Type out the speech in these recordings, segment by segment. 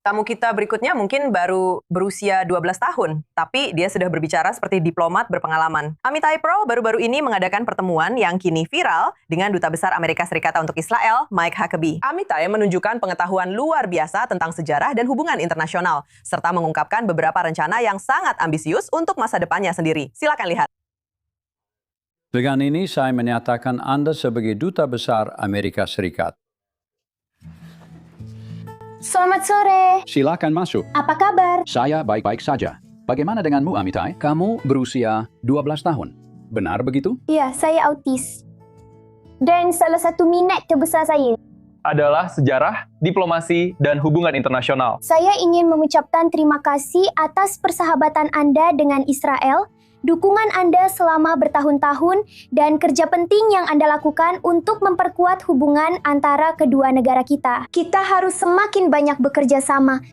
Tamu kita berikutnya mungkin baru berusia 12 tahun, tapi dia sudah berbicara seperti diplomat berpengalaman. Amitai Pearl baru-baru ini mengadakan pertemuan yang kini viral dengan Duta Besar Amerika Serikat untuk Israel, Mike Huckabee. Amitai menunjukkan pengetahuan luar biasa tentang sejarah dan hubungan internasional, serta mengungkapkan beberapa rencana yang sangat ambisius untuk masa depannya sendiri. Silakan lihat. Dengan ini saya menyatakan Anda sebagai Duta Besar Amerika Serikat. Selamat sore. Silakan masuk. Apa kabar? Saya baik-baik saja. Bagaimana denganmu, Amitai? Kamu berusia 12 tahun. Benar begitu? Ya, saya autis. Dan salah satu minat terbesar saya adalah sejarah, diplomasi, dan hubungan internasional. Saya ingin mengucapkan terima kasih atas persahabatan Anda dengan Israel, dukungan Anda selama bertahun-tahun, dan kerja penting yang Anda lakukan untuk memperkuat hubungan antara kedua negara kita. Kita harus semakin banyak bekerja sama.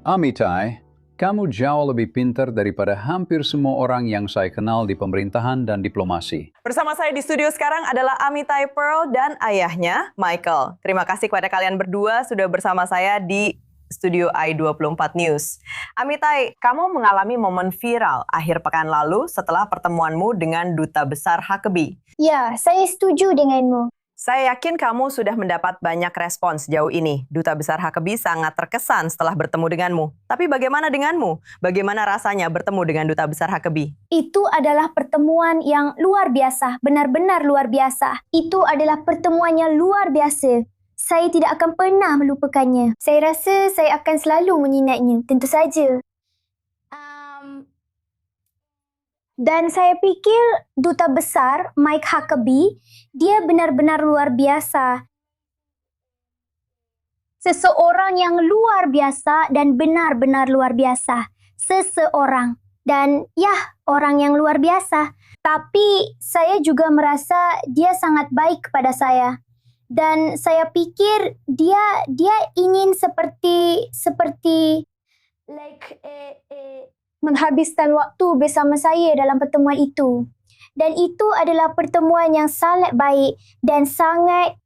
Amitai, kamu jauh lebih pintar daripada hampir semua orang yang saya kenal di pemerintahan dan diplomasi. Bersama saya di studio sekarang adalah Amitai Pearl dan ayahnya, Michael. Terima kasih kepada kalian berdua sudah bersama saya di Studio i24 News. Amitai, kamu mengalami momen viral akhir pekan lalu setelah pertemuanmu dengan Duta Besar Huckabee. Ya, saya setuju denganmu. Saya yakin kamu sudah mendapat banyak respons sejauh ini. Duta Besar Huckabee sangat terkesan setelah bertemu denganmu. Tapi bagaimana denganmu? Bagaimana rasanya bertemu dengan Duta Besar Huckabee? Itu adalah pertemuan yang luar biasa, benar-benar luar biasa. Itu adalah pertemuannya luar biasa. Saya tidak akan pernah melupakannya. Saya rasa saya akan selalu mengingatnya, tentu saja. Dan saya pikir Duta Besar Mike Huckabee, dia benar-benar luar biasa. Seseorang yang luar biasa dan benar-benar luar biasa. Seseorang. Dan ya, orang yang luar biasa. Tapi saya juga merasa dia sangat baik kepada saya. Dan saya pikir dia ingin seperti menghabiskan waktu bersama saya dalam pertemuan itu. Dan itu adalah pertemuan yang sangat baik dan sangat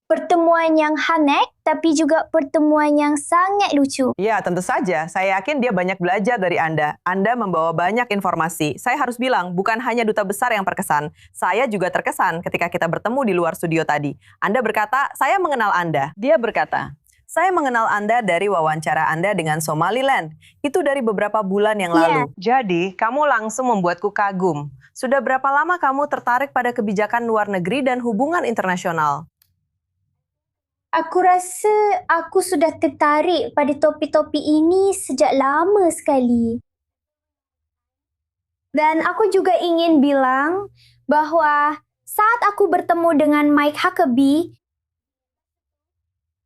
pertemuan yang hangat, tapi juga pertemuan yang sangat lucu. Ya, tentu saja. Saya yakin dia banyak belajar dari Anda. Anda membawa banyak informasi. Saya harus bilang, bukan hanya Duta Besar yang terkesan. Saya juga terkesan ketika kita bertemu di luar studio tadi. Anda berkata, saya mengenal Anda. Dia berkata, saya mengenal Anda dari wawancara Anda dengan Somaliland. Itu dari beberapa bulan yang lalu. Jadi, kamu langsung membuatku kagum. Sudah berapa lama kamu tertarik pada kebijakan luar negeri dan hubungan internasional? Aku rasa aku sudah tertarik pada topik-topik ini sejak lama sekali. Dan aku juga ingin bilang bahawa saat aku bertemu dengan Mike Huckabee,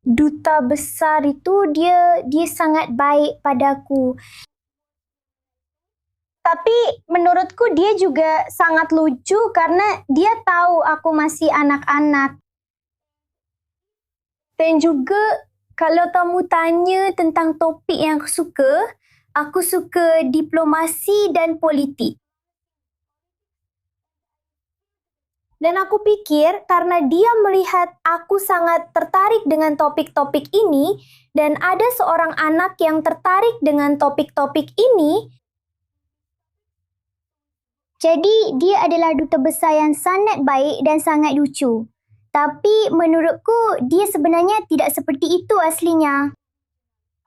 Duta Besar itu dia sangat baik padaku. Tapi menurutku dia juga sangat lucu karena dia tahu aku masih anak-anak. Dan juga kalau kamu tanya tentang topik yang aku suka diplomasi dan politik. Dan aku pikir karena dia melihat aku sangat tertarik dengan topik-topik ini dan ada seorang anak yang tertarik dengan topik-topik ini, jadi dia adalah duta besar yang sangat baik dan sangat lucu. Tapi menurutku dia sebenarnya tidak seperti itu aslinya.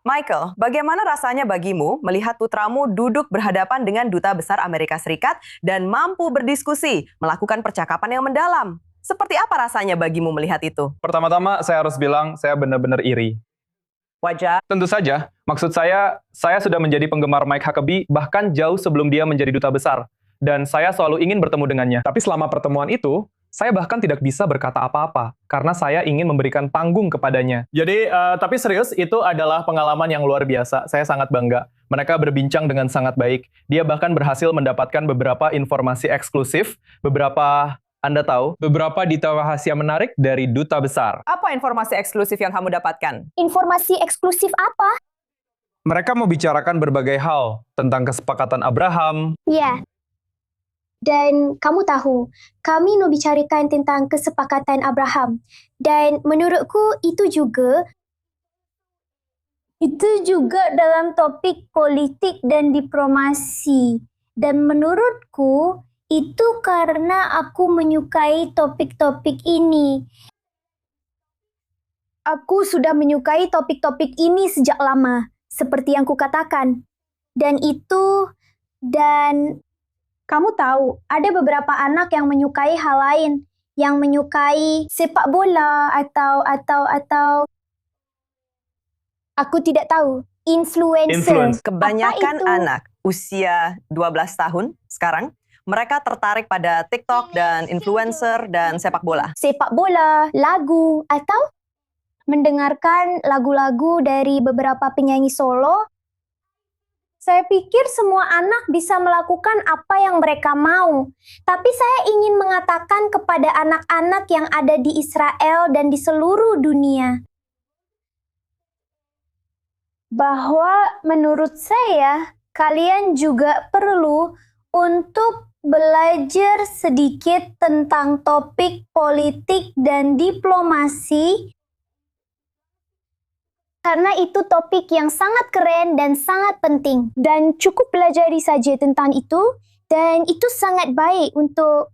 Michael, bagaimana rasanya bagimu melihat putramu duduk berhadapan dengan Duta Besar Amerika Serikat dan mampu berdiskusi, melakukan percakapan yang mendalam? Seperti apa rasanya bagimu melihat itu? Pertama-tama saya harus bilang saya benar-benar iri. Wajar. Tentu saja, maksud saya sudah menjadi penggemar Mike Huckabee bahkan jauh sebelum dia menjadi Duta Besar. Dan saya selalu ingin bertemu dengannya. Tapi selama pertemuan itu, saya bahkan tidak bisa berkata apa-apa, karena saya ingin memberikan panggung kepadanya. Jadi, tapi serius, itu adalah pengalaman yang luar biasa. Saya sangat bangga. Mereka berbincang dengan sangat baik. Dia bahkan berhasil mendapatkan beberapa informasi eksklusif, beberapa detail rahasia menarik dari Duta Besar. Apa informasi eksklusif yang kamu dapatkan? Informasi eksklusif apa? Mereka membicarakan berbagai hal, tentang kesepakatan Abraham. Ya. Dan kamu tahu, kami mau bicarakan tentang kesepakatan Abraham. Dan menurutku itu juga Itu juga dalam topik politik dan diplomasi. Dan menurutku, itu karena aku menyukai topik-topik ini. Aku sudah menyukai topik-topik ini sejak lama, seperti yang kukatakan. Dan kamu tahu, ada beberapa anak yang menyukai hal lain, yang menyukai sepak bola atau aku tidak tahu, influencer. Kebanyakan Apa itu? anak usia 12 tahun sekarang, mereka tertarik pada TikTok dan influencer dan sepak bola. Sepak bola, lagu, atau mendengarkan lagu-lagu dari beberapa penyanyi solo. Saya pikir semua anak bisa melakukan apa yang mereka mau. Tapi saya ingin mengatakan kepada anak-anak yang ada di Israel dan di seluruh dunia, bahwa menurut saya, kalian juga perlu untuk belajar sedikit tentang topik politik dan diplomasi, karena itu topik yang sangat keren dan sangat penting. Dan cukup pelajari saja tentang itu, dan itu sangat baik untuk...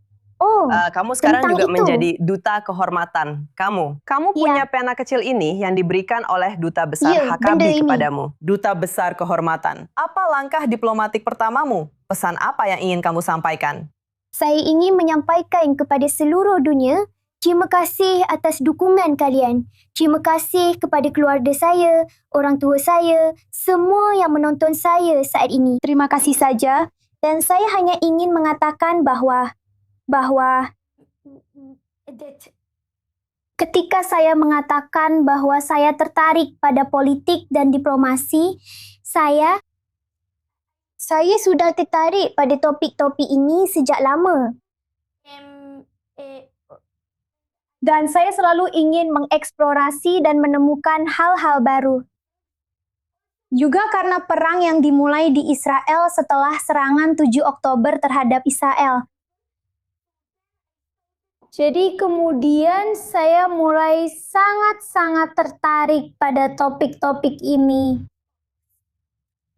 Kamu sekarang tentang juga itu. menjadi duta kehormatan. Kamu punya pena kecil ini yang diberikan oleh Duta Besar Iya, HKB benda ini. kepadamu. Duta Besar Kehormatan. Apa langkah diplomatik pertamamu? Pesan apa yang ingin kamu sampaikan? Saya ingin menyampaikan kepada seluruh dunia, terima kasih atas dukungan kalian. Terima kasih kepada keluarga saya, orang tua saya, semua yang menonton saya saat ini. Terima kasih saja. Dan saya hanya ingin mengatakan bahwa ketika saya mengatakan bahwa saya tertarik pada politik dan diplomasi, saya sudah tertarik pada topik-topik ini sejak lama. Dan saya selalu ingin mengeksplorasi dan menemukan hal-hal baru. Juga karena perang yang dimulai di Israel setelah serangan 7 Oktober terhadap Israel. Jadi kemudian saya mulai sangat-sangat tertarik pada topik-topik ini.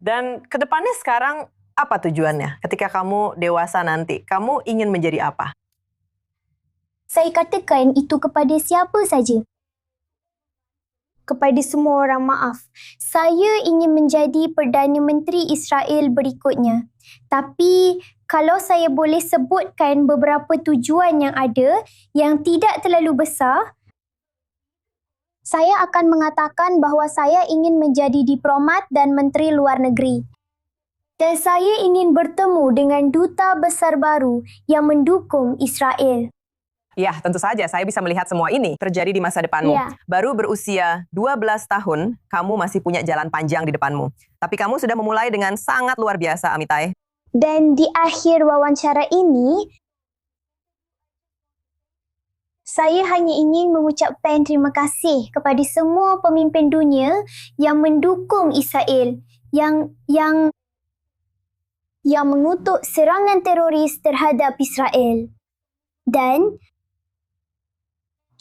Dan kedepannya sekarang apa tujuannya? Ketika kamu dewasa nanti, kamu ingin menjadi apa? Saya katakan itu kepada siapa saja. Kepada semua orang, maaf. Saya ingin menjadi Perdana Menteri Israel berikutnya. Tapi kalau saya boleh sebutkan beberapa tujuan yang ada yang tidak terlalu besar, saya akan mengatakan bahawa saya ingin menjadi diplomat dan menteri luar negeri. Dan saya ingin bertemu dengan duta besar baru yang mendukung Israel. Ya, tentu saja saya bisa melihat semua ini terjadi di masa depanmu. Ya. Baru berusia 12 tahun, kamu masih punya jalan panjang di depanmu. Tapi kamu sudah memulai dengan sangat luar biasa, Amitai. Dan di akhir wawancara ini, saya hanya ingin mengucapkan terima kasih kepada semua pemimpin dunia yang mendukung Israel, yang mengutuk serangan teroris terhadap Israel. Dan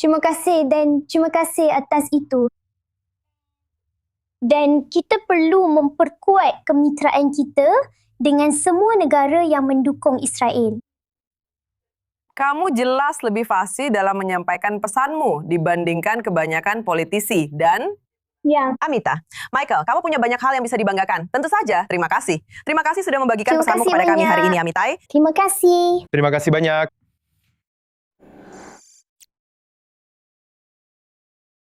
terima kasih atas itu. Dan kita perlu memperkuat kemitraan kita dengan semua negara yang mendukung Israel. Kamu jelas lebih fasih dalam menyampaikan pesanmu dibandingkan kebanyakan politisi. Dan Ya, Amita, Michael, kamu punya banyak hal yang bisa dibanggakan. Tentu saja, terima kasih. Terima kasih sudah membagikan Terima pesanmu kasih kepada kami banyak. hari ini, Amitai. terima kasih. Terima kasih banyak.